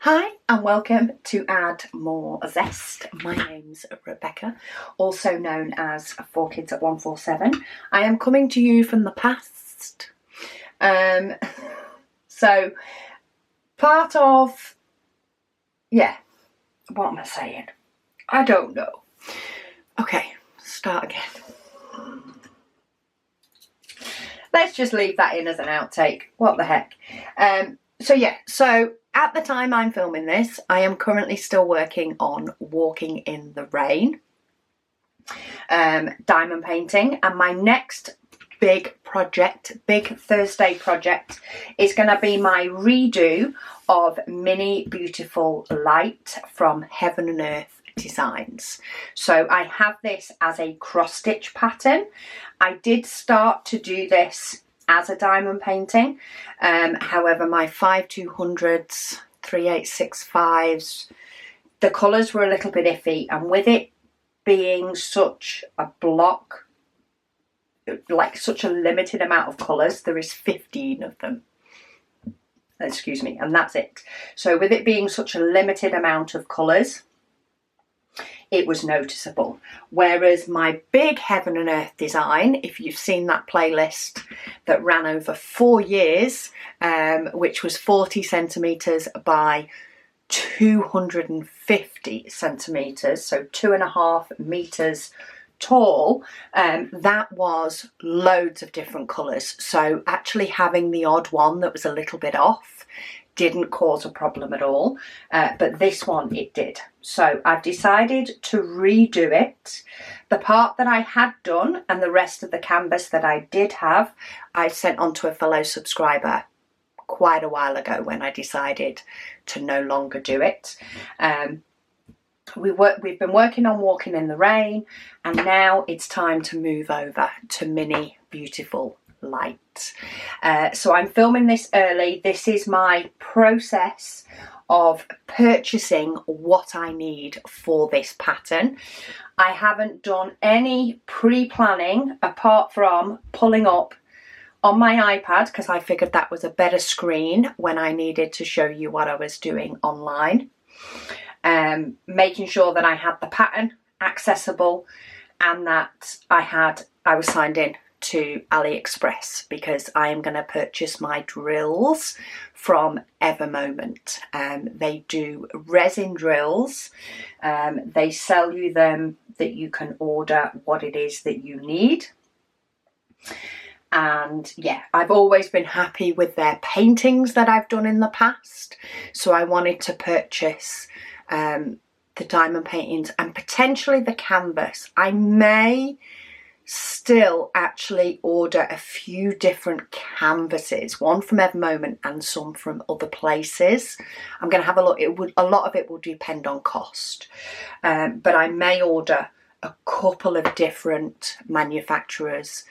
Hi and welcome to Add More Zest. My name's Rebecca, also known as 4Kids at 147. I am coming to you from the past. So part of, what am I saying? I don't know. Okay, start again. Let's just leave that in as an outtake. What the heck? So at the time I'm filming this, I am currently still working on Walking in the Rain, diamond painting, and my next big Thursday project is going to be my redo of Mini Beautiful Light from Heaven and Earth Designs. So I have this as a cross stitch pattern. I did start to do this as a diamond painting, however my 5200s, 3865s, the colours were a little bit iffy, and with it being such a block, like such a limited amount of colours, there is 15 of them, excuse me, and that's it. So with it being such a limited amount of colours, it was noticeable. Whereas my big Heaven and Earth design, if you've seen that playlist that ran over 4 years, which was 40 centimetres by 250 centimetres, so 2.5 metres tall, that was loads of different colours. So actually having the odd one that was a little bit off didn't cause a problem at all, but this one it did. So I've decided to redo it. The part that I had done and the rest of the canvas that I did have, I sent on to a fellow subscriber quite a while ago when I decided to no longer do it. We've been working on Walking in the Rain, and now it's time to move over to Mini Beautiful Light. So I'm filming this early. This is my process of purchasing what I need for this pattern. I haven't done any pre-planning apart from pulling up on my iPad, because I figured that was a better screen when I needed to show you what I was doing online. Making sure that I had the pattern accessible and that I was signed in to AliExpress, because I am going to purchase my drills from Evermoment. They do resin drills. They sell you them that you can order what it is that you need. And yeah, I've always been happy with their paintings that I've done in the past. So I wanted to purchase the diamond paintings and potentially the canvas. I may still actually order a few different canvases, one from Evermoment and some from other places. I'm going to have a look. A lot of it will depend on cost, but I may order a couple of different manufacturers'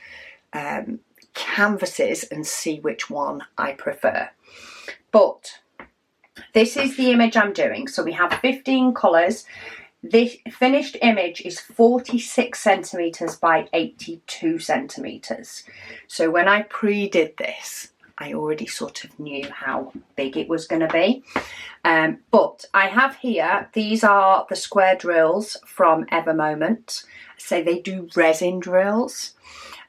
canvases and see which one I prefer. But this is the image I'm doing. So we have 15 colours. The finished image is 46 centimetres by 82 centimetres. So when I pre-did this, I already sort of knew how big it was going to be. But I have here, these are the square drills from Evermoment. So they do resin drills.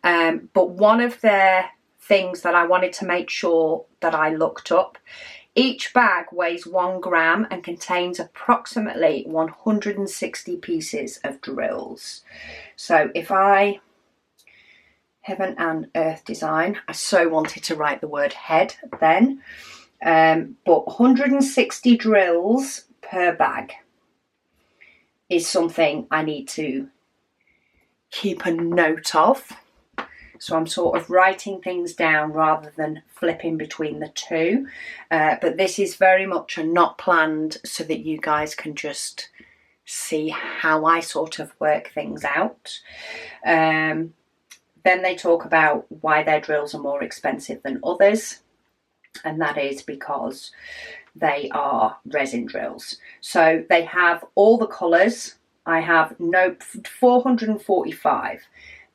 But one of their things that I wanted to make sure that I looked up, each bag weighs 1 gram and contains approximately 160 pieces of drills. So if Heaven and Earth Design, I so wanted to write the word head then, but 160 drills per bag is something I need to keep a note of. So I'm sort of writing things down rather than flipping between the two. But this is very much a not planned, so that you guys can just see how I sort of work things out. Then they talk about why their drills are more expensive than others. And that is because they are resin drills. So they have all the colours. I have 445.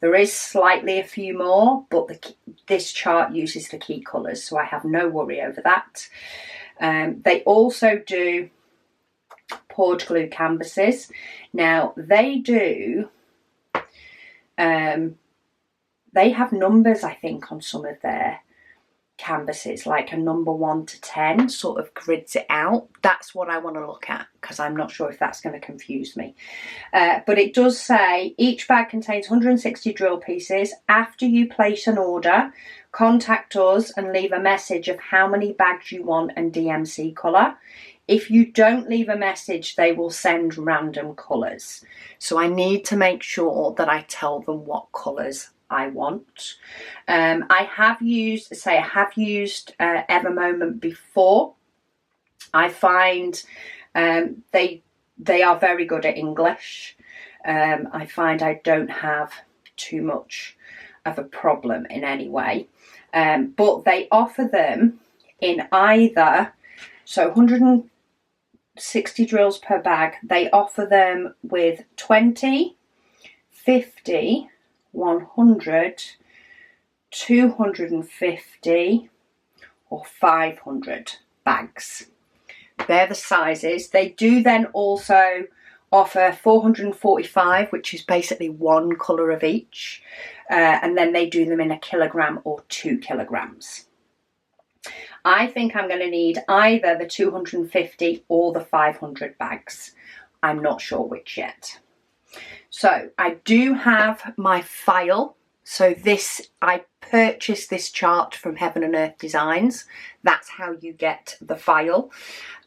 There is slightly a few more, but this chart uses the key colours, so I have no worry over that. They also do poured glue canvases. Now they do, they have numbers, I think, on some of their canvases, like a number 1 to 10 sort of grids it out. That's what I want to look at, because I'm not sure if that's going to confuse me. But it does say each bag contains 160 drill pieces. After you place an order, contact us and leave a message of how many bags you want and DMC colour. If you don't leave a message, they will send random colours. So I need to make sure that I tell them what colours I want. I have used Evermoment before. I find they are very good at English. I find I don't have too much of a problem in any way. But they offer them in either, so 160 drills per bag, they offer them with 20, 50, 100, 250 or 500 bags. They're the sizes. They do then also offer 445, which is basically one colour of each, and then they do them in 1 kilogram or 2 kilograms. I think I'm going to need either the 250 or the 500 bags. I'm not sure which yet. So I do have my file. So this, I purchased this chart from Heaven and Earth Designs. That's how you get the file.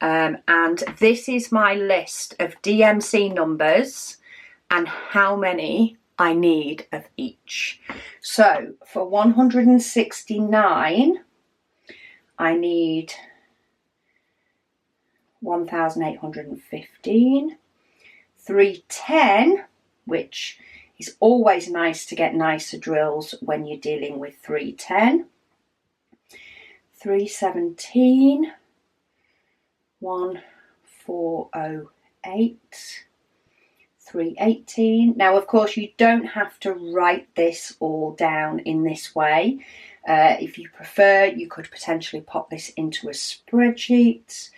And this is my list of DMC numbers and how many I need of each. So for 169, I need 1,815, 310, which is always nice to get nicer drills when you're dealing with 310, 317, 1408, 318. Now, of course, you don't have to write this all down in this way. If you prefer, you could potentially pop this into a spreadsheet.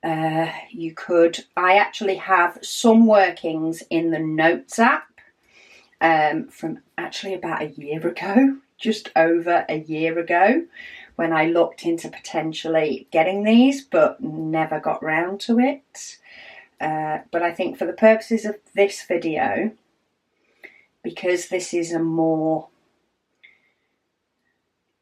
You could, I actually have some workings in the Notes app from actually about a year ago, just over a year ago, when I looked into potentially getting these, but never got round to it. But I think for the purposes of this video, because this is a more,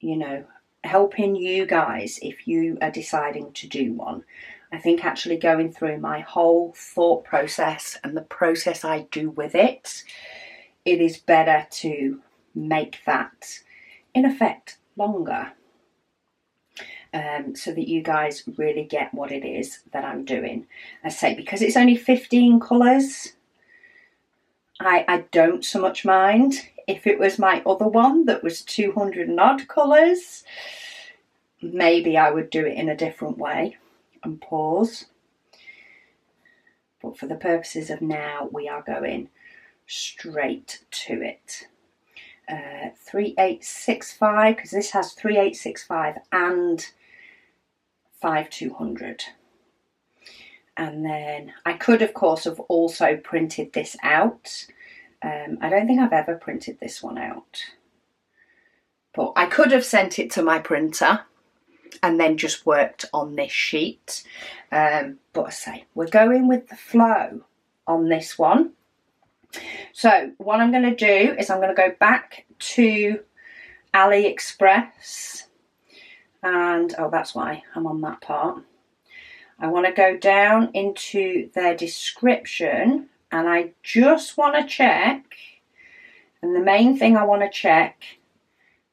you know, helping you guys if you are deciding to do one, I think actually going through my whole thought process and the process I do with it, it is better to make that in effect longer, so that you guys really get what it is that I'm doing. I say, because it's only 15 colours, I don't so much mind. If it was my other one that was 200 and odd colours, maybe I would do it in a different way and pause. But for the purposes of now, we are going straight to it. 3865, because this has 3865 and 5200. And then I could, of course, have also printed this out. I don't think I've ever printed this one out. But I could have sent it to my printer and then just worked on this sheet. But I say, we're going with the flow on this one. So what I'm going to do is I'm going to go back to AliExpress. And, oh, that's why I'm on that part. I want to go down into their description, and I just want to check, and the main thing I want to check,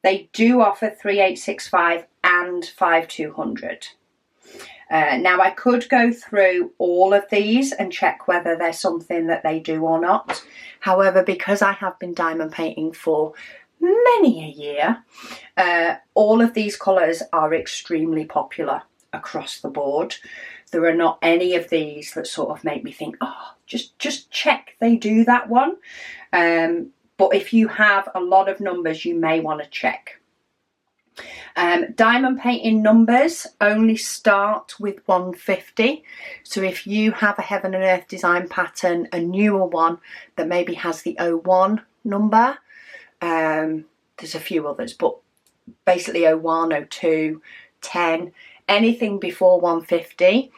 they do offer 3865 and 5200. Now I could go through all of these and check whether there's something that they do or not. However, because I have been diamond painting for many a year, all of these colours are extremely popular across the board. There are not any of these that sort of make me think, oh, just check they do that one. But if you have a lot of numbers, you may want to check. Diamond painting numbers only start with 150. So if you have a Heaven and Earth design pattern, a newer one that maybe has the 01 number, there's a few others, but basically 01, 02, 10, anything before 150,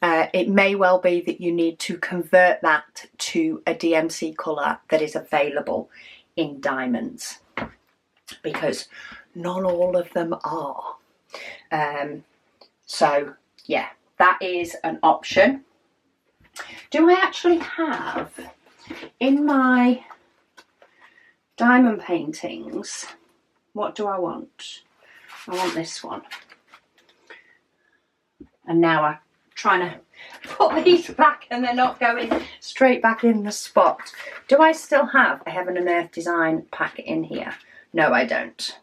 it may well be that you need to convert that to a DMC colour that is available in diamonds, because not all of them are. So yeah, that is an option. Do I actually have in my diamond paintings, what do I want? I want this one. And now I'm trying to put these back and they're not going straight back in the spot. Do I still have a Heaven and Earth design pack in here? No, I don't.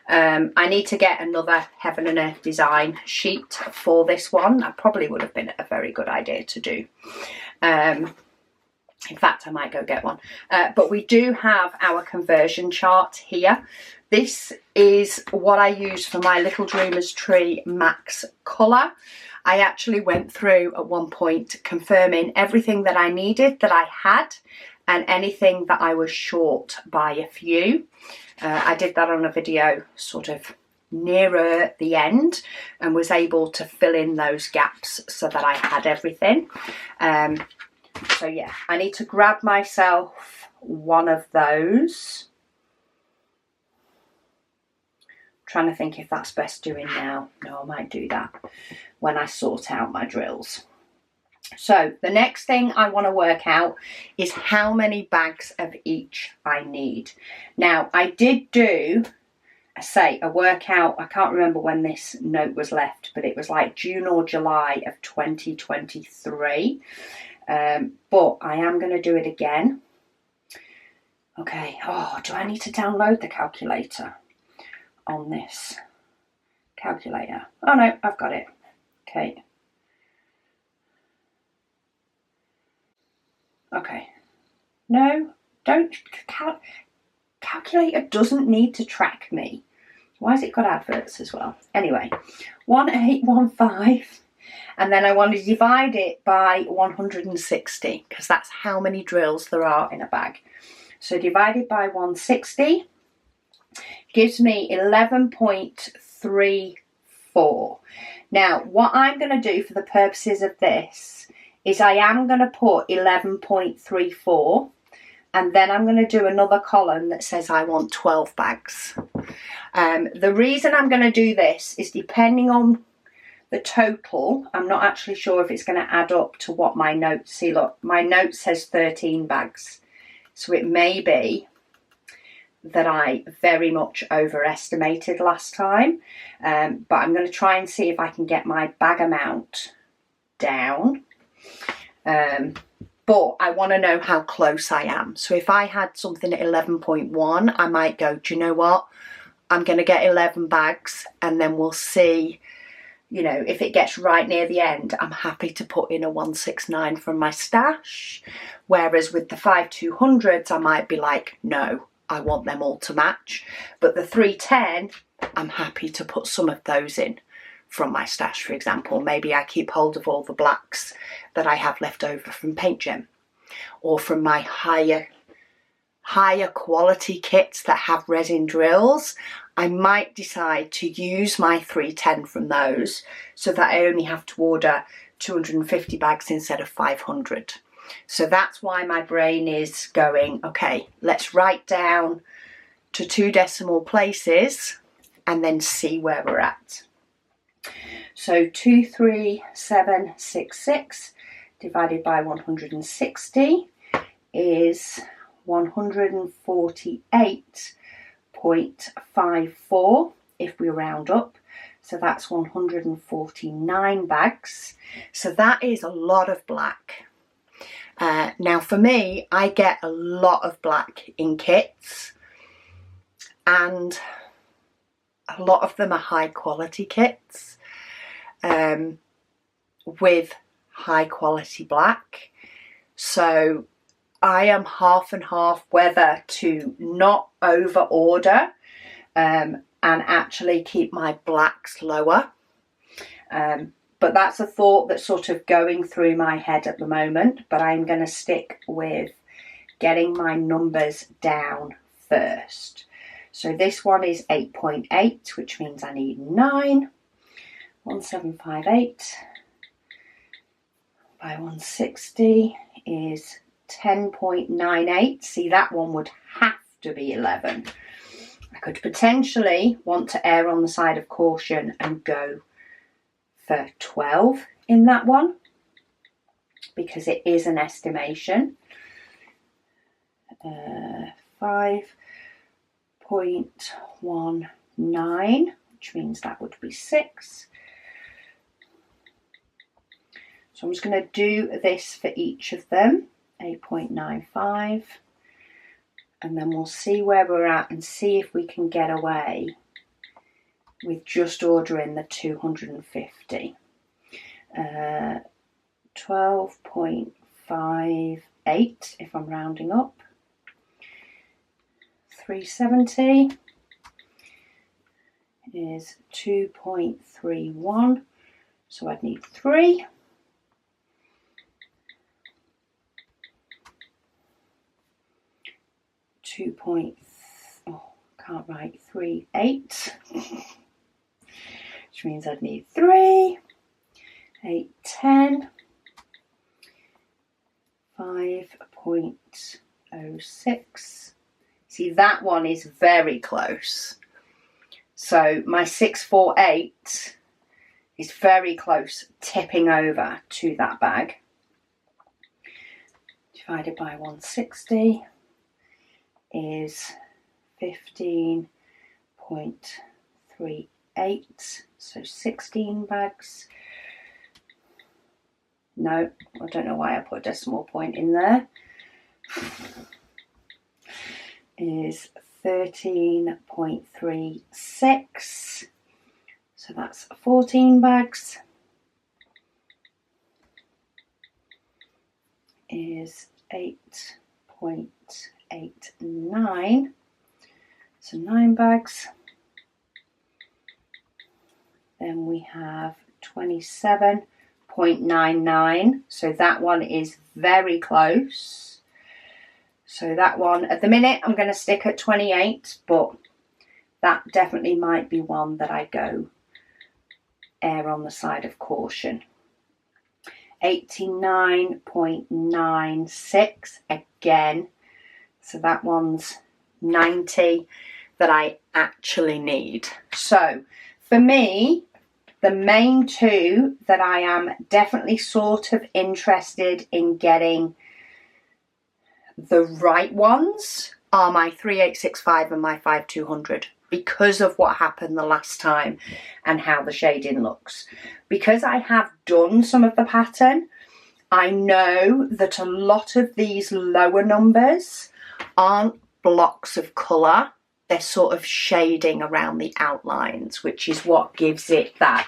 I need to get another Heaven and Earth design sheet for this one. That probably would have been a very good idea to do. In fact, I might go get one. But we do have our conversion chart here. This is what I use for my Little Dreamers Tree Max colour. I actually went through at one point confirming everything that I needed, that I had, and anything that I was short by a few. I did that on a video sort of nearer the end and was able to fill in those gaps so that I had everything. So yeah, I need to grab myself one of those. Trying to think if that's best doing now. No, I might do that when I sort out my drills. So the next thing I want to work out is how many bags of each I need. Now, I did do, a workout. I can't remember when this note was left, but it was like June or July of 2023. But I am going to do it again. Okay. Oh, do I need to download the calculator on this calculator? Oh no, I've got it. Okay. Okay. No, don't. Calculator doesn't need to track me. Why has it got adverts as well? Anyway, 1815. And then I want to divide it by 160 because that's how many drills there are in a bag. So divided by 160 gives me 11.34. Now, what I'm going to do for the purposes of this is I am going to put 11.34 and then I'm going to do another column that says I want 12 bags. The reason I'm going to do this is depending on the total, I'm not actually sure if it's going to add up to what my notes see. Look, my note says 13 bags. So it may be that I very much overestimated last time. But I'm going to try and see if I can get my bag amount down. But I want to know how close I am. So if I had something at 11.1, I might go, do you know what? I'm going to get 11 bags and then we'll see, you know, if it gets right near the end, I'm happy to put in a 169 from my stash. Whereas with the 5200s, I might be like, no, I want them all to match. But the 310, I'm happy to put some of those in from my stash, for example. Maybe I keep hold of all the blacks that I have left over from Paint Gem or from my higher quality kits that have resin drills. I might decide to use my 310 from those so that I only have to order 250 bags instead of 500. So that's why my brain is going, okay, let's write down to 2 decimal places and then see where we're at. So 23766 divided by 160 is 148.54 if we round up. So that's 149 bags. So that is a lot of black. Now for me, I get a lot of black in kits and a lot of them are high quality kits with high quality black. So I am half and half whether to not over order and actually keep my blacks lower. But that's a thought that's sort of going through my head at the moment, but I'm going to stick with getting my numbers down first. So this one is 8.8, which means I need 9. 1758 by 160 is 10.98. See, that one would have to be 11. I could potentially want to err on the side of caution and go for 12 in that one, because it is an estimation. 5.19, which means that would be 6. So I'm just going to do this for each of them, 8.95, and then we'll see where we're at and see if we can get away with just ordering the 250. 12.58 if I'm rounding up. 370 is 2.31, so I'd need 3. 38, which means I'd need 3. 810, 5.06. See, that one is very close. So my 648 is very close, tipping over to that bag. Divided by 160 is 15.38, so 16 bags. No, I don't know why I put a decimal point in there. Is 13.36, so that's 14 bags. Is 8.89, so 9 bags. Then we have 27.99, so that one is very close. So that one, at the minute, I'm going to stick at 28, but that definitely might be one that I go err on the side of caution. 89.96 again, so that one's 90 that I actually need. So for me, the main two that I am definitely sort of interested in getting the right ones are my 3865 and my 5200, because of what happened the last time and how the shading looks. Because I have done some of the pattern, I know that a lot of these lower numbers aren't blocks of colour, they're sort of shading around the outlines, which is what gives it that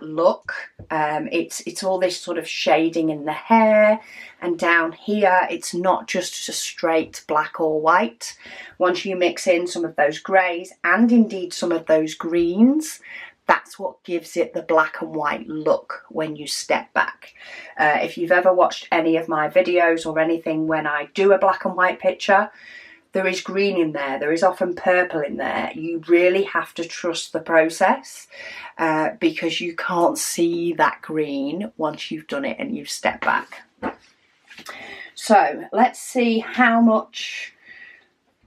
look. It's all this sort of shading in the hair, and down here it's not just a straight black or white. Once you mix in some of those greys and indeed some of those greens, that's what gives it the black and white look when you step back. If you've ever watched any of my videos or anything, when I do a black and white picture, there is green in there, there is often purple in there. You really have to trust the process because you can't see that green once you've done it and you've stepped back. So let's see how much,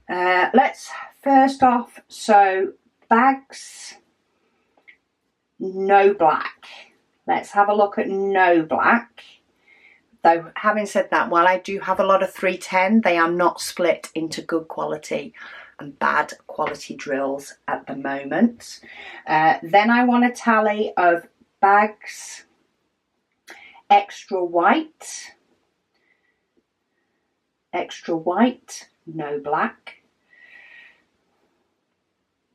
let's first off, so bags, no black. Let's have a look at no black. Though, having said that, while I do have a lot of 310, they are not split into good quality and bad quality drills at the moment. Then I want a tally of bags extra white, no black.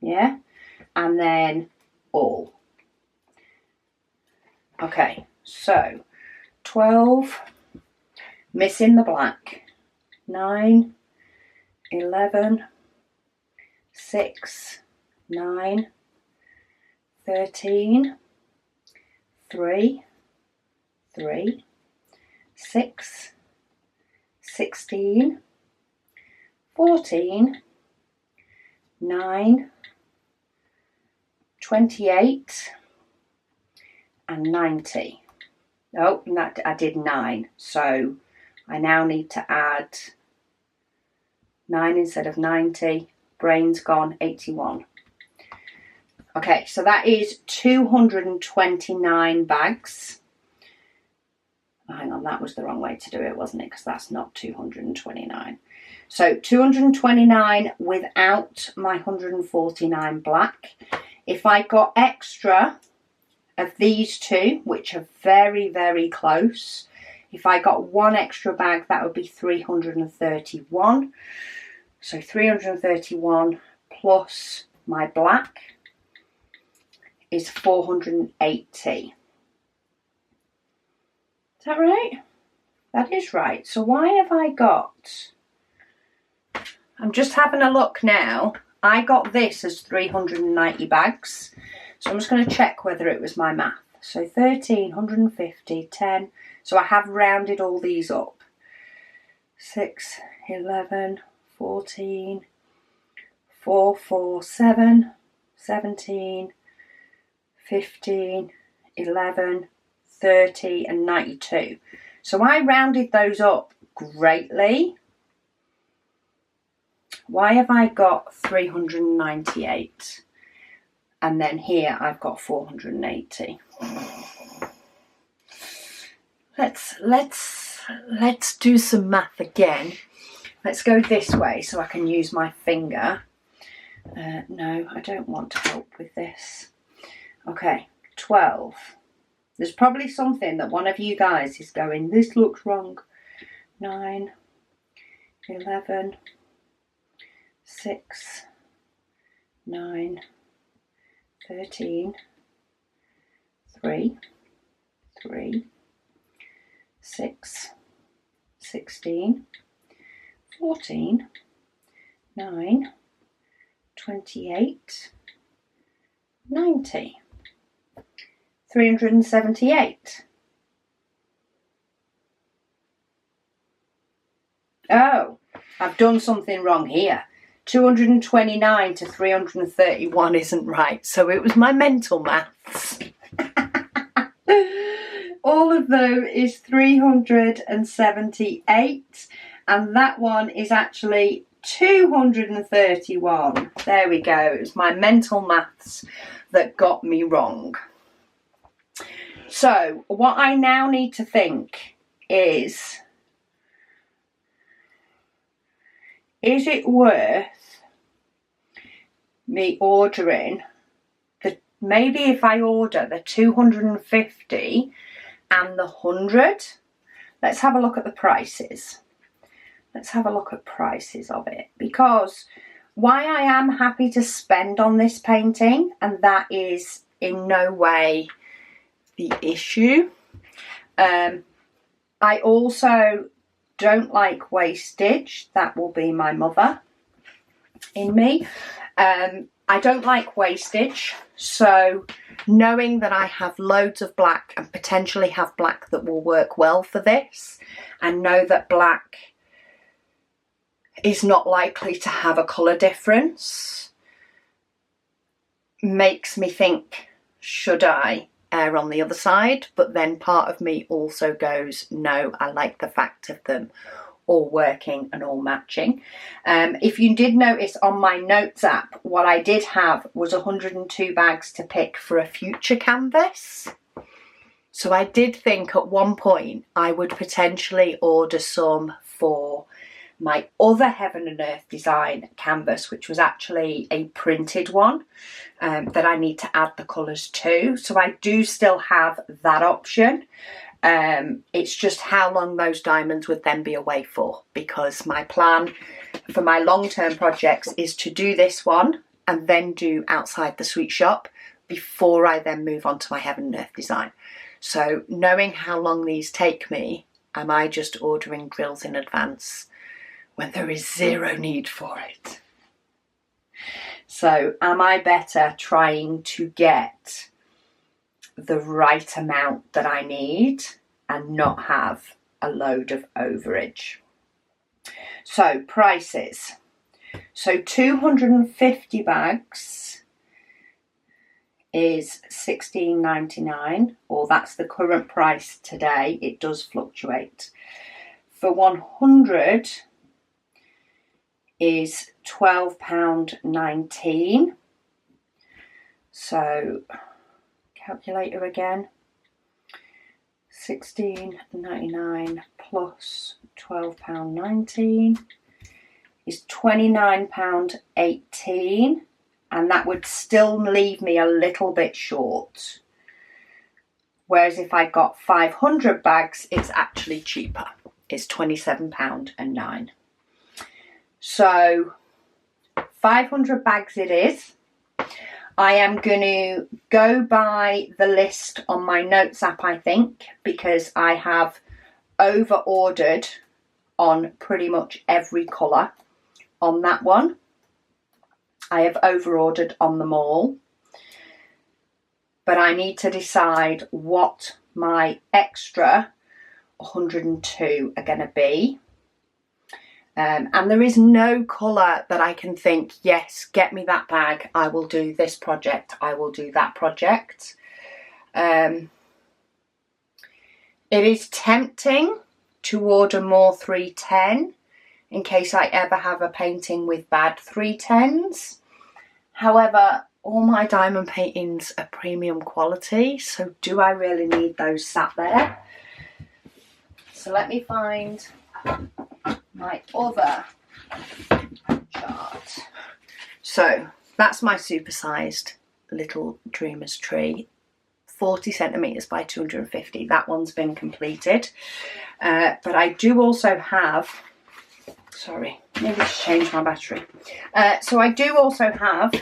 Yeah, and then all. Okay, so 12, missing the black, 9, 11, 6, 9, 13, 3, 3, 6, 16, 14, 9, 28 and 90. Oh, that I did 9, so I now need to add 9 instead of 90. Brain's gone, 81. Okay, so that is 229 bags. Oh, hang on, that was the wrong way to do it, wasn't it? Because that's not 229. So 229 without my 149 black. If I got extra of these two, which are very, very close, if I got one extra bag, that would be 331. So 331 plus my black is 480. Is that right? That is right. So why have I got... I'm just having a look now. I got this as 390 bags. So I'm just going to check whether it was my math. So 13, 150, 10. So I have rounded all these up. 6, 11, 14, 4, 4, 7, 17, 15, 11, 30 and 92. So I rounded those up greatly. Why have I got 398? And then here I've got 480. Let's do some math again. Let's go this way so I can use my finger. No, I don't want to help with this. Okay, 12. There's probably something that one of you guys is going, this looks wrong. 9, 11, 6, 9, 13, 3, 3, 6, 16, 14, 9, 28, 90. 378. Oh, I've done something wrong here. 229 to 331 isn't right, so it was my mental maths. All of those is 378, and that one is actually 231. There we go. It was my mental maths that got me wrong. So what I now need to think is it worth me ordering maybe if I order the 250 and the 100? Let's have a look at the prices. Let's have a look at prices of it, because why I am happy to spend on this painting, and that is in no way the issue. I also don't like wastage. That will be my mother in me. I don't like wastage, so knowing that I have loads of black and potentially have black that will work well for this, and know that black is not likely to have a colour difference, makes me think, should I err on the other side? But then part of me also goes, no, I like the fact of them all working and all matching. If you did notice on my notes app, what I did have was 102 bags to pick for a future canvas. So I did think at one point I would potentially order some for my other Heaven and Earth design canvas, which was actually a printed one that I need to add the colours to. So I do still have that option. It's just how long those diamonds would then be away for, because my plan for my long-term projects is to do this one and then do outside the sweet shop before I then move on to my Heaven and Earth design. So knowing how long these take me, am I just ordering drills in advance when there is zero need for it? So am I better trying to get the right amount that I need and not have a load of overage? So prices. So 250 bags is $16.99, or that's the current price today. It does fluctuate. For 100 is £12.19. So calculator again. $16.99 plus £12.19 is £29.18, and that would still leave me a little bit short. Whereas if I got 500 bags, it's actually cheaper. It's £27.09. So 500 bags it is. I am going to go by the list on my notes app, I think, because I have over ordered on pretty much every colour on that one. I have over ordered on them all, but I need to decide what my extra 102 are going to be. And there is no colour that I can think, yes, get me that bag, I will do this project, I will do that project. It is tempting to order more 310 in case I ever have a painting with bad 310s. However, all my diamond paintings are premium quality, so do I really need those sat there? So let me find my other chart. So that's my supersized little dreamer's tree, 40 centimetres by 250. That one's been completed. But I do also have, sorry, maybe just change my battery. So I do also have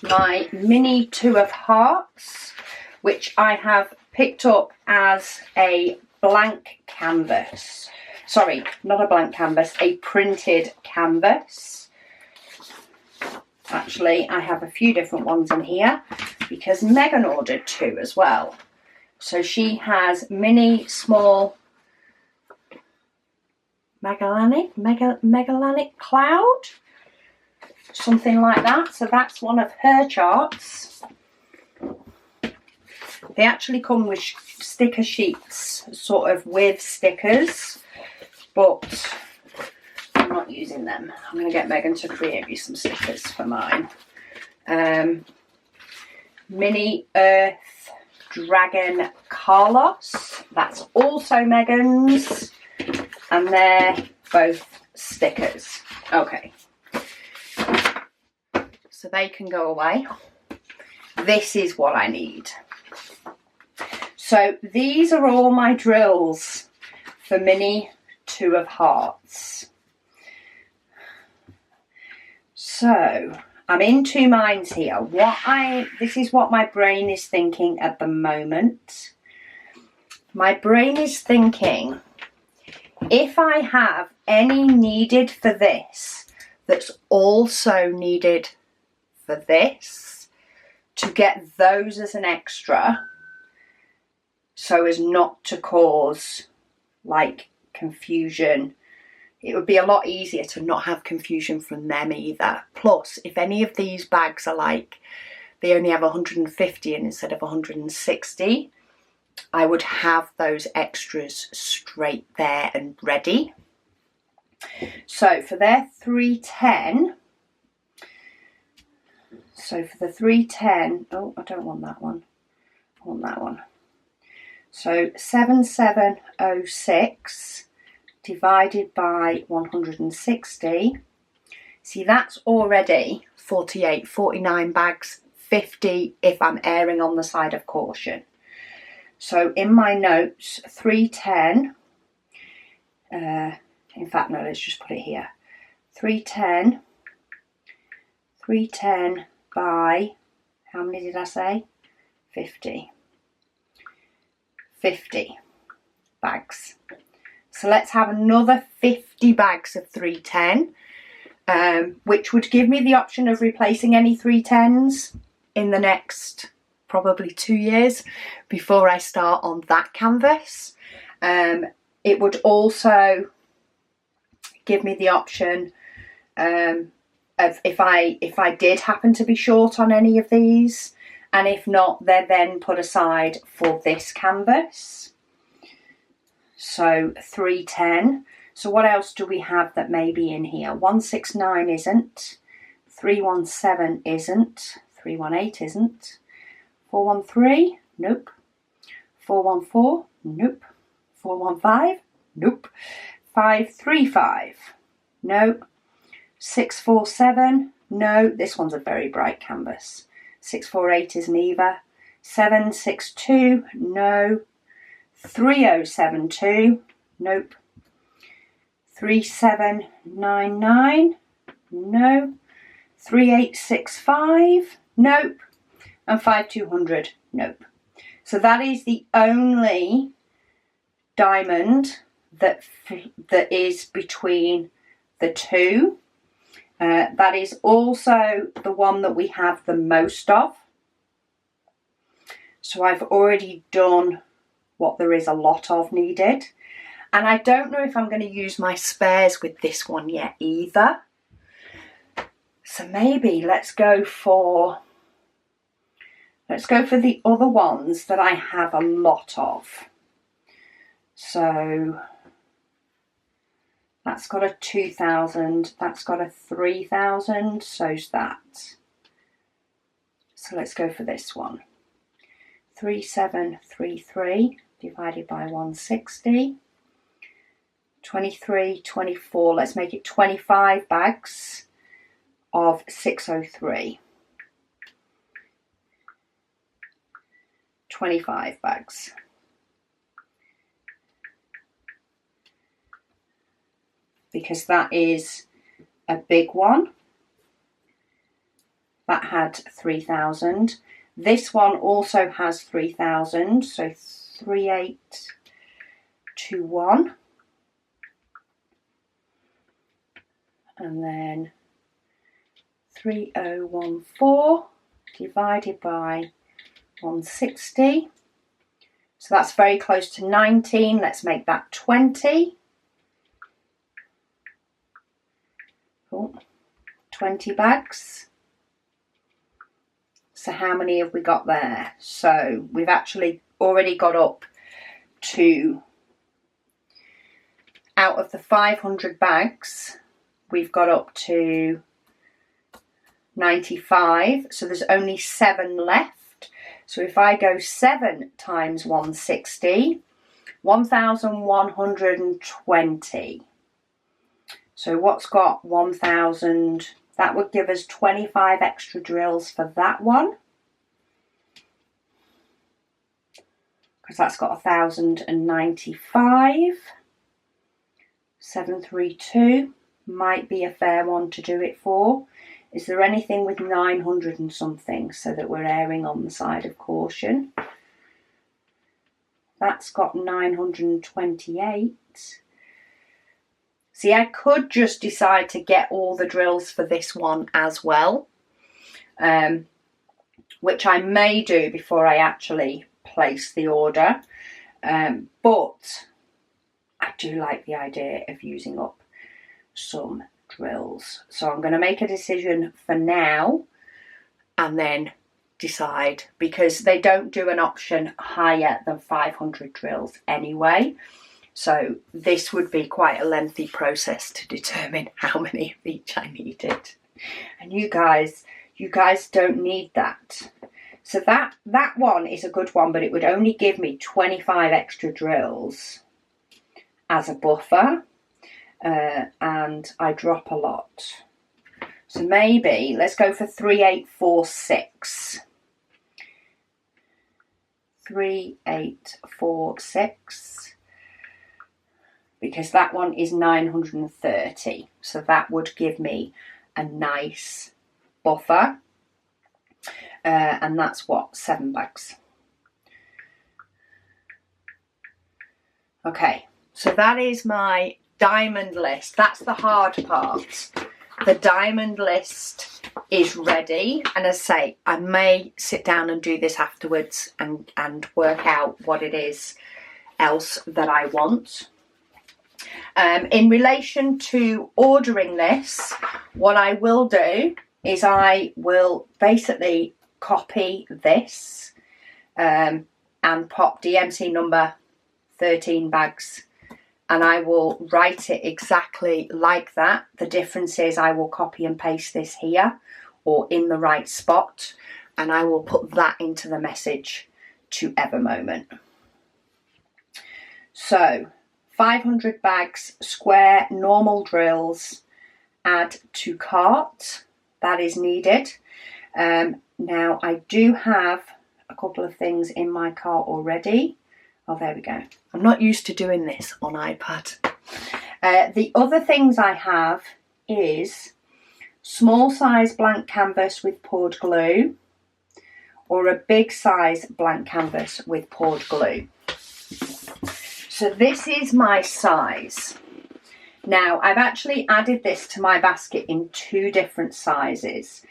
my mini 2 of hearts, which I have picked up as a blank canvas. Sorry, not a blank canvas, a printed canvas. Actually, I have a few different ones in here because Megan ordered 2 as well. So she has mini, small, Magellanic cloud, something like that. So that's one of her charts. They actually come with sticker sheets, sort of with stickers, but I'm not using them. I'm going to get Megan to create me some stickers for mine. Mini Earth Dragon Carlos, that's also Megan's, and they're both stickers. Okay, so they can go away. This is what I need. So these are all my drills for mini 2 of hearts. So I'm in 2 minds here. This is what my brain is thinking at the moment. My brain is thinking, if I have any needed for this that's also needed for this, to get those as an extra, so as not to cause like confusion. It would be a lot easier to not have confusion from them either. Plus, if any of these bags are like, they only have 150 instead of 160, I would have those extras straight there and ready. So for their 310, oh, I don't want that one. I want that one. So 7706 divided by 160. See, that's already 48, 49 bags, 50 if I'm erring on the side of caution. So in my notes, 310, in fact, no, let's just put it here. 310 by, how many did I say? 50 bags. So let's have another 50 bags of 310. which would give me the option of replacing any 310s in the next probably 2 years before I start on that canvas. It would also give me the option of if I did happen to be short on any of these, and if not, they're then put aside for this canvas. So 310. So what else do we have that may be in here? 169 isn't. 317 isn't. 318 isn't. 413? Nope. 414? Nope. 415? Nope. 535? No. 647? No. This one's a very bright canvas. 648 isn't either. 762? No. 3072? Nope. 3799? No. 3865? Nope. And 5200? Nope. So that is the only diamond that is between the two. That is also the one that we have the most of. So I've already done what there is a lot of needed. And I don't know if I'm going to use my spares with this one yet either. So maybe let's go for the other ones that I have a lot of. So that's got a 2000, that's got a 3000, so's that. So let's go for this one. 3733 divided by 160. 23, 24, let's make it 25 bags of 603. 25 bags. Because that is a big one. That had 3000. This one also has 3000, so 3821. And then 3014 divided by 160. So that's very close to 19. Let's make that 20. Cool. 20 bags. So how many have we got there? So we've actually already got up to, out of the 500 bags, we've got up to 95. So there's only 7 left. So if I go 7 times 160, 1120. So what's got 1000? That would give us 25 extra drills for that one. Because that's got 1095. 732 might be a fair one to do it for. Is there anything with 900 and something, so that we're erring on the side of caution? That's got 928. See, I could just decide to get all the drills for this one as well, which I may do before I actually place the order. But I do like the idea of using up some drills. So I'm going to make a decision for now and then decide, because they don't do an option higher than 500 drills anyway. So this would be quite a lengthy process to determine how many of each I needed. And you guys don't need that. So that one is a good one, but it would only give me 25 extra drills as a buffer. And I drop a lot. So maybe let's go for 3846. 3846. Because that one is 930. So that would give me a nice buffer. And that's what, 7 bags. Okay, so that is my diamond list. That's the hard part. the diamond list is ready, and as I say, I may sit down and do this afterwards and work out what it is else that I want. In relation to ordering this, what I will do is I will basically copy this and pop DMC number 13 bags, and I will write it exactly like that. The difference is I will copy and paste this here or in the right spot, and I will put that into the message to Evermoment. So 500 bags, square, normal drills, add to cart. That is needed. Now I do have a couple of things in my cart already. Oh, there we go. I'm not used to doing this on iPad. The other things I have is small size blank canvas with poured glue or a big size blank canvas with poured glue. So this is my size. Now I've actually added this to my basket in 2 different sizes.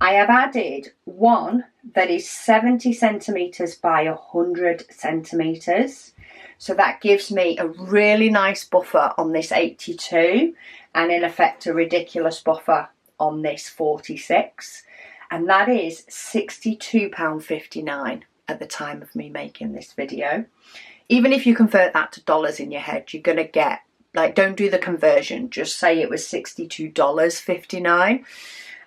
I have added one that is 70 centimetres by 100 centimetres. So that gives me a really nice buffer on this 82 and in effect a ridiculous buffer on this 46. And that is £62.59 at the time of me making this video. Even if you convert that to dollars in your head, you're going to get, like, don't do the conversion, just say it was $62.59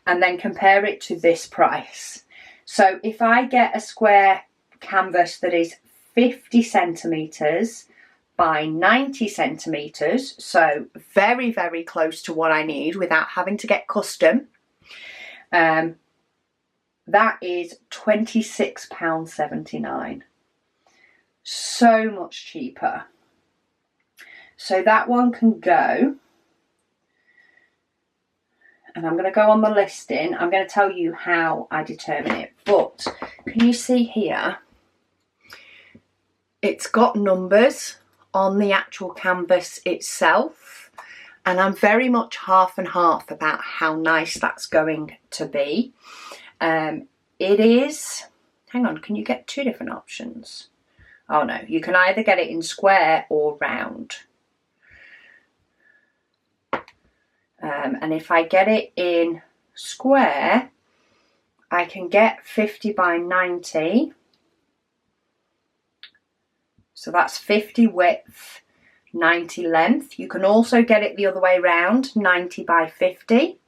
and then compare it to this price. So if I get a square canvas that is 50 centimetres by 90 centimetres, so very, very close to what I need without having to get custom, that is £26.79. So much cheaper. So that one can go, and I'm going to go on the listing. I'm going to tell you how I determine it, but can you see here it's got numbers on the actual canvas itself, and I'm very much half and half about how nice that's going to be. It is, hang on, can you get 2 different options? Oh no, you can either get it in square or round. And if I get it in square, I can get 50 by 90. So that's 50 width, 90 length. You can also get it the other way round, 90 by 50.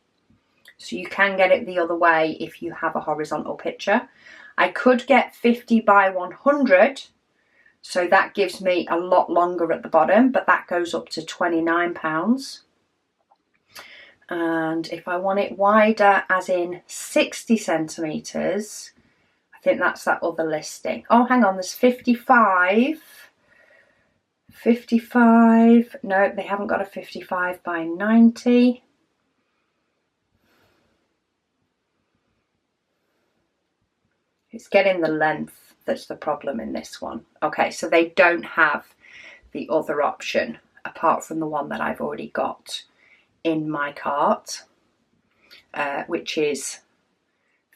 So you can get it the other way if you have a horizontal picture. I could get 50 by 100. So that gives me a lot longer at the bottom, but that goes up to £29. And if I want it wider, as in 60 centimetres, I think that's that other listing. Oh, hang on, there's 55. 55, no, they haven't got a 55 by 90. It's getting the length that's the problem in this one. Okay, so they don't have the other option apart from the one that I've already got in my cart, which is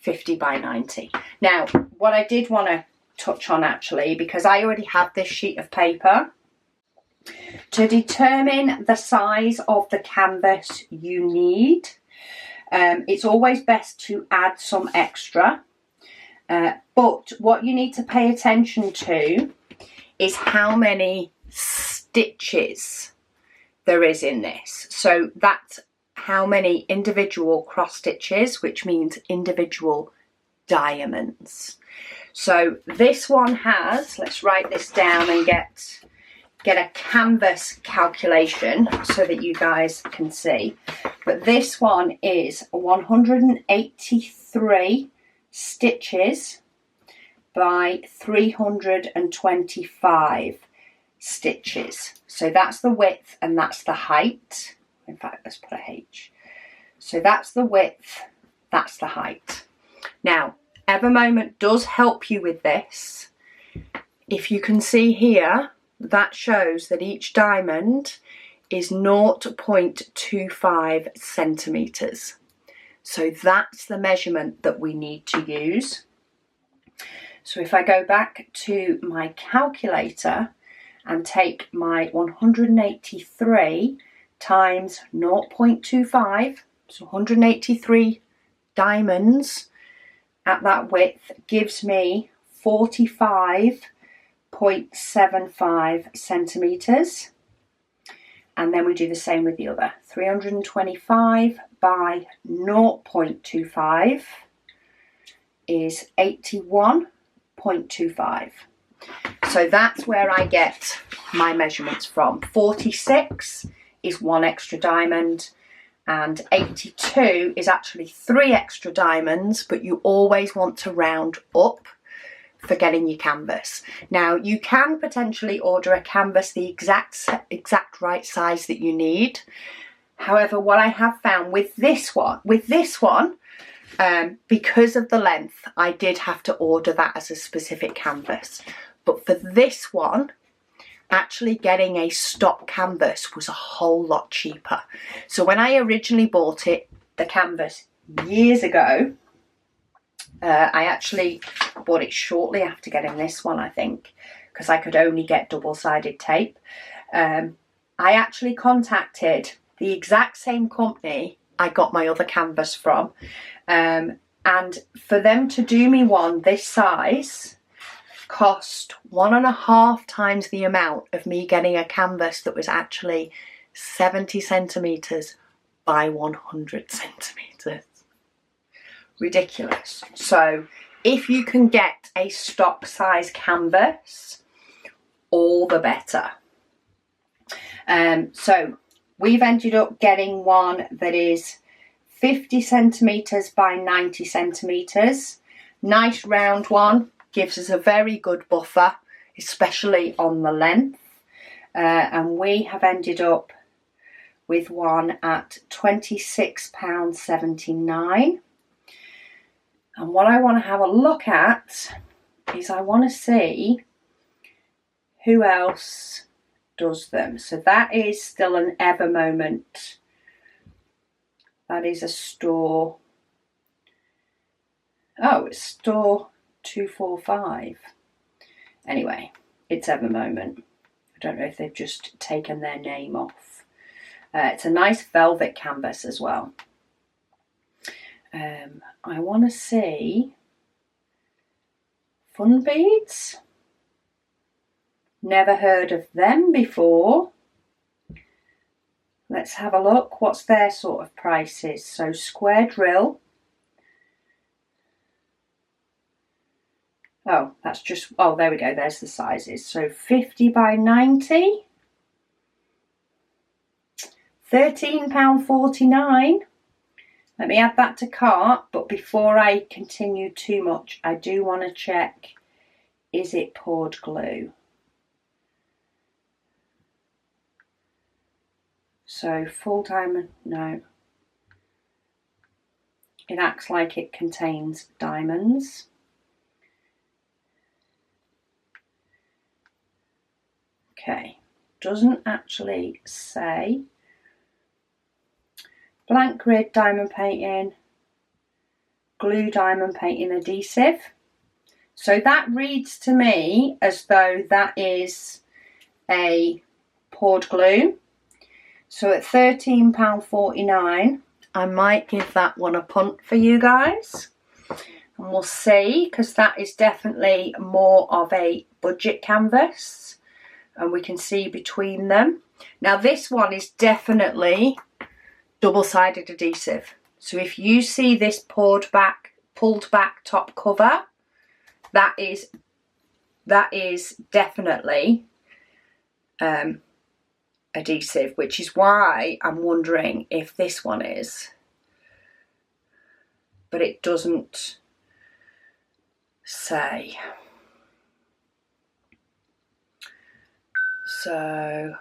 50 by 90. Now, what I did want to touch on actually, because I already have this sheet of paper, to determine the size of the canvas you need, it's always best to add some extra. But what you need to pay attention to is how many stitches there is in this. So that's how many individual cross stitches, which means individual diamonds. So this one has, let's write this down and get a canvas calculation so that you guys can see. But this one is 183 stitches by 325 stitches. So that's the width and that's the height. In fact, let's put a H. So that's the width, that's the height. Now, Evermoment does help you with this. If you can see here, that shows that each diamond is 0.25 centimetres. So that's the measurement that we need to use. So if I go back to my calculator and take my 183 times 0.25, so 183 diamonds at that width gives me 45.75 centimetres. And then we do the same with the other. 325 by 0.25 is 81.25. So that's where I get my measurements from. 46 is 1 extra diamond, and 82 is actually 3 extra diamonds, but you always want to round up for getting your canvas. Now you can potentially order a canvas the exact right size that you need. However, what I have found with this one, because of the length, I did have to order that as a specific canvas. But for this one, actually getting a stock canvas was a whole lot cheaper. So when I originally bought it, the canvas years ago, I actually bought it shortly after getting this one, I think, because I could only get double-sided tape. I actually contacted the exact same company I got my other canvas from, and for them to do me one this size cost 1.5 times the amount of me getting a canvas that was actually 70 centimetres by 100 centimetres. Ridiculous. So if you can get a stock size canvas, all the better. So we've ended up getting one that is 50 centimetres by 90 centimetres. Nice round one, gives us a very good buffer, especially on the length. And we have ended up with one at £26.79. And what I want to have a look at is I want to see who else does them. So that is still an Ever Moment. That is a store. Oh, it's store 245. Anyway, it's Ever Moment. I don't know if they've just taken their name off. It's a nice velvet canvas as well. I want to see Fun Beads. Never heard of them before. Let's have a look. What's their sort of prices? So square drill. Oh, that's just, oh, there we go. There's the sizes. So 50 by 90. £13.49. Let me add that to cart, but before I continue too much, I do want to check, is it poured glue? So full diamond, no. It acts like it contains diamonds. Okay, doesn't actually say. Blank grid diamond painting, glue diamond painting adhesive. So that reads to me as though that is a poured glue. So at £13.49, I might give that one a punt for you guys. And we'll see, because that is definitely more of a budget canvas. And we can see between them. Now this one is definitely double-sided adhesive. So if you see this pulled back top cover, that is definitely adhesive, which is why I'm wondering if this one is, but it doesn't say. So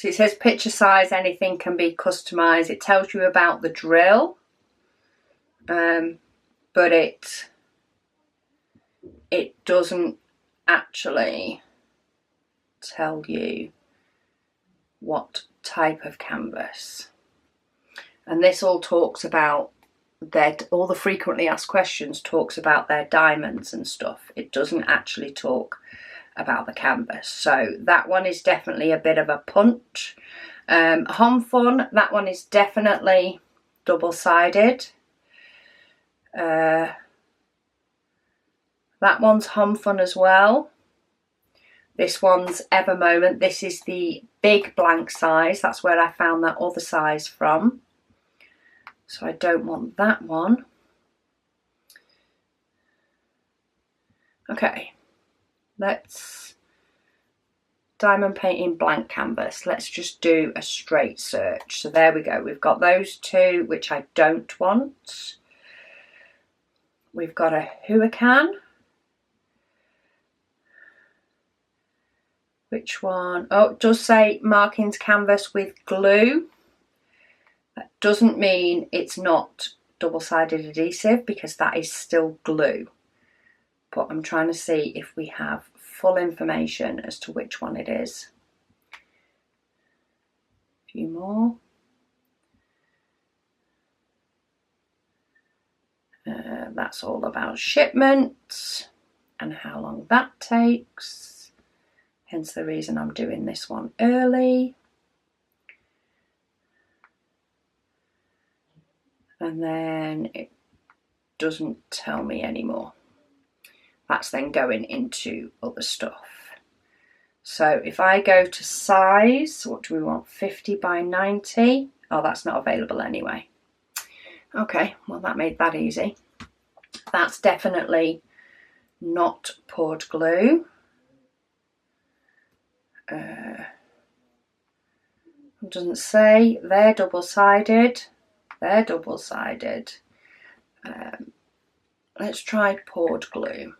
it says picture size, anything can be customized. It tells you about the drill, but it doesn't actually tell you what type of canvas. And this all talks about all the frequently asked questions talks about their diamonds and stuff. It doesn't actually talk about the canvas. So that one is definitely a bit of a punch. Home Fun, that one is definitely double-sided. That one's Home Fun as well. This one's Ever Moment. This is the big blank size. That's where I found that other size from. So I don't want that one. Okay, let's diamond painting blank canvas. Let's just do a straight search. So there we go. We've got those two, which I don't want. We've got a hurricane. Which one? Oh, it does say markings canvas with glue. That doesn't mean it's not double-sided adhesive, because that is still glue. But I'm trying to see if we have full information as to which one it is. A few more. That's all about shipments and how long that takes. Hence the reason I'm doing this one early. And then it doesn't tell me anymore. That's then going into other stuff. So if I go to size, what do we want? 50 by 90. Oh, that's not available anyway. Okay, well that made that easy. That's definitely not poured glue. It doesn't say. They're double-sided. They're double-sided. Let's try poured glue.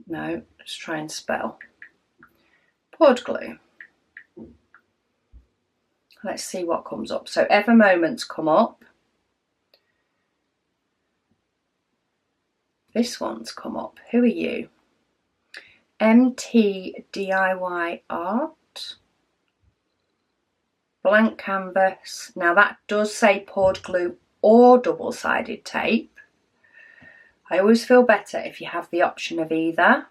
No, let's try and spell. Poured glue. Let's see what comes up. So Ever Moments come up. This one's come up. Who are you? MT DIY Art. Blank canvas. Now that does say poured glue or double-sided tape. I always feel better if you have the option of either.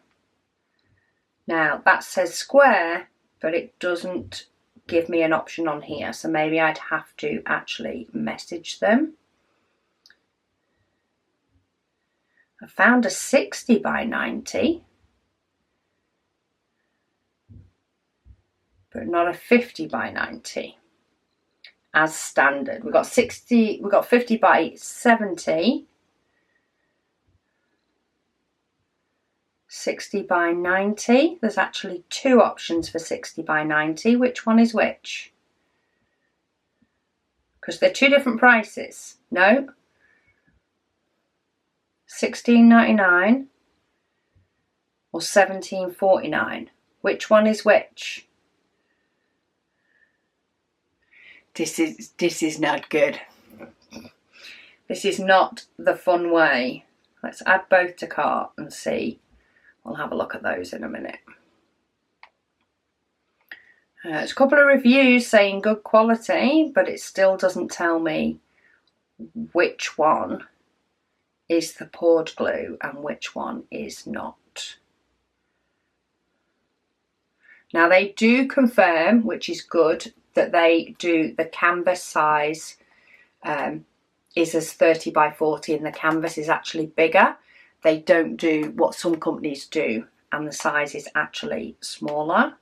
Now that says square, but it doesn't give me an option on here, so maybe I'd have to actually message them. I found a 60 by 90, but not a 50 by 90 as standard. We've got 60, we've got 50 by 70, 60 by 90. There's actually two options for 60 by 90. Which one is which? Because they're two different prices. No. $16.99 or $17.49. Which one is which? This is not good. This is not the fun way. Let's add both to cart and see. We'll have a look at those in a minute. There's a couple of reviews saying good quality, but it still doesn't tell me which one is the poured glue and which one is not. Now they do confirm, which is good, that they do the canvas size is as 30 by 40 and the canvas is actually bigger. They don't do what some companies do and the size is actually smaller.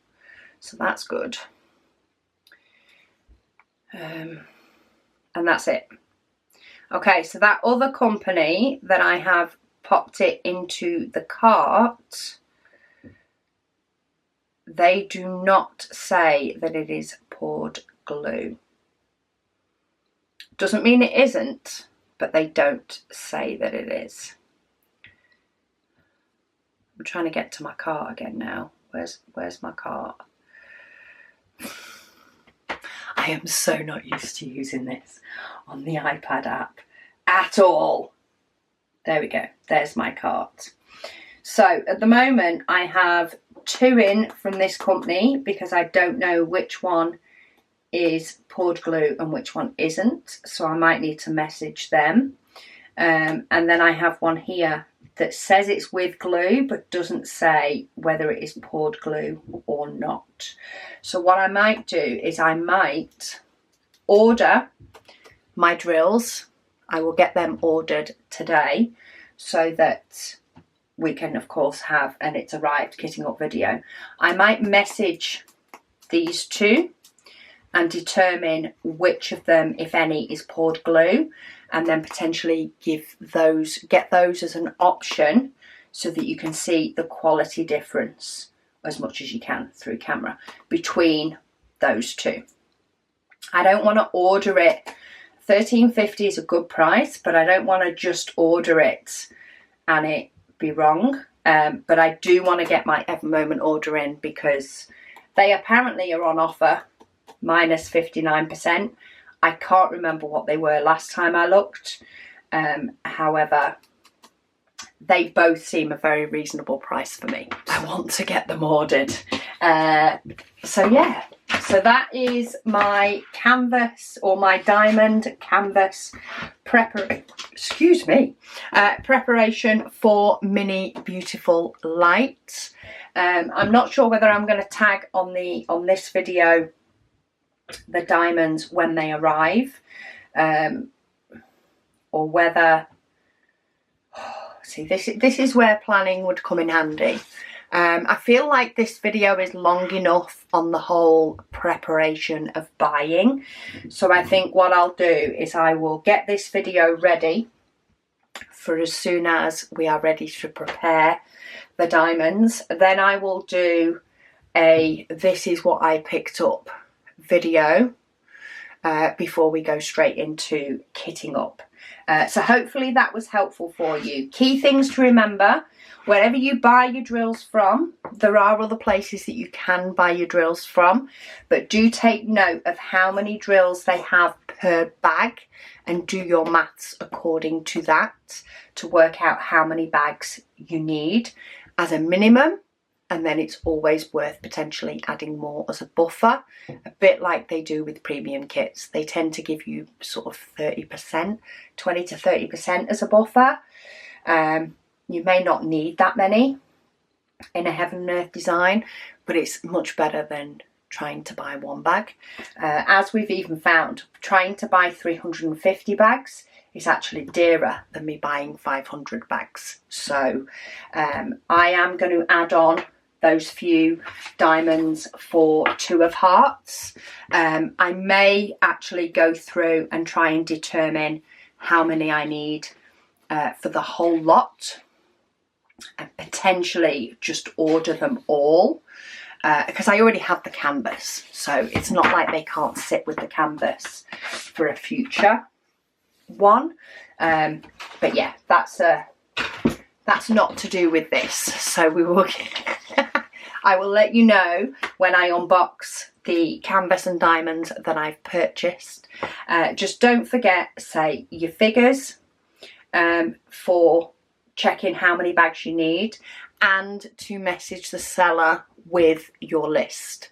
So that's good. And that's it. Okay, so that other company that I have popped it into the cart, they do not say that it is poured glue. Doesn't mean it isn't, but they don't say that it is. I'm trying to get to my cart again now. Where's my cart? I am so not used to using this on the iPad app at all. There we go. There's my cart. So at the moment I have 2 in from this company because I don't know which one is poured glue and which one isn't, so I might need to message them. And then I have one here that says it's with glue but doesn't say whether it is poured glue or not. So what I might do is I might order my drills. I will get them ordered today so that we can of course have an it's arrived kitting up video. I might message these 2 and determine which of them, if any, is poured glue, and then potentially get those as an option so that you can see the quality difference as much as you can through camera between those 2. I don't want to order it. $13.50 is a good price, but I don't want to just order it and it be wrong. But I do want to get my Every Moment order in because they apparently are on offer minus 59%. I can't remember what they were last time I looked. However, they both seem a very reasonable price for me. I want to get them ordered. So yeah, so that is my canvas, or my diamond canvas preparation for Mini Beautiful Light. I'm not sure whether I'm going to tag on this video the diamonds when they arrive, or whether see, this is where planning would come in handy. I feel like this video is long enough on the whole preparation of buying, so I think what I'll do is I will get this video ready for as soon as we are ready to prepare the diamonds. Then I will do a this is what I picked up video before we go straight into kitting up. So hopefully that was helpful for you. Key things to remember: wherever you buy your drills from, there are other places that you can buy your drills from, but do take note of how many drills they have per bag and do your maths according to that to work out how many bags you need as a minimum. And then it's always worth potentially adding more as a buffer, a bit like they do with premium kits. They tend to give you sort of 30%, 20 to 30% as a buffer. You may not need that many in a Heaven and Earth design, but it's much better than trying to buy 1 bag. As we've even found, trying to buy 350 bags is actually dearer than me buying 500 bags. So I am going to add on those few diamonds for 2 of hearts. I may actually go through and try and determine how many I need for the whole lot, and potentially just order them all, because I already have the canvas, so it's not like they can't sit with the canvas for a future one. But yeah, that's not to do with this, so we will I will let you know when I unbox the canvas and diamonds that I've purchased. Just don't forget, say your figures for checking how many bags you need, and to message the seller with your list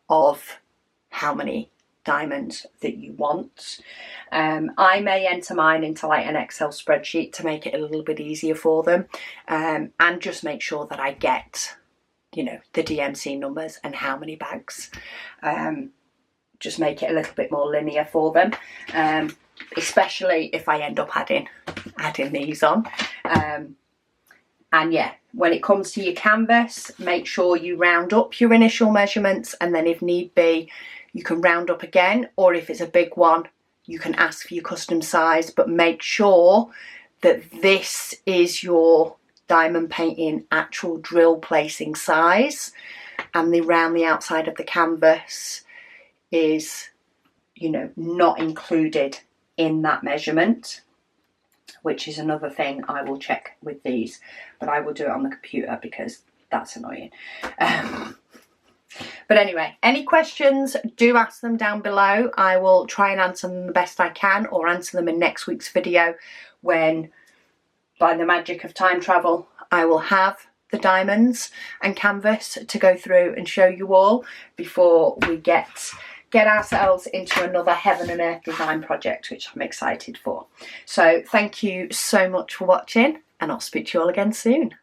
of how many diamonds that you want. I may enter mine into like an Excel spreadsheet to make it a little bit easier for them, and just make sure that I get, you know, the DMC numbers and how many bags. Just make it a little bit more linear for them, especially if I end up adding these on. And yeah, when it comes to your canvas, make sure you round up your initial measurements, and then if need be, you can round up again, or if it's a big one, you can ask for your custom size, but make sure that this is your diamond painting actual drill placing size, and around the outside of the canvas is, you know, not included in that measurement, which is another thing I will check with these, but I will do it on the computer because that's annoying. But anyway, any questions, do ask them down below. I will try and answer them the best I can, or answer them in next week's video when, by the magic of time travel, I will have the diamonds and canvas to go through and show you all before we get ourselves into another heaven and earth design project, which I'm excited for. So thank you so much for watching, and I'll speak to you all again soon.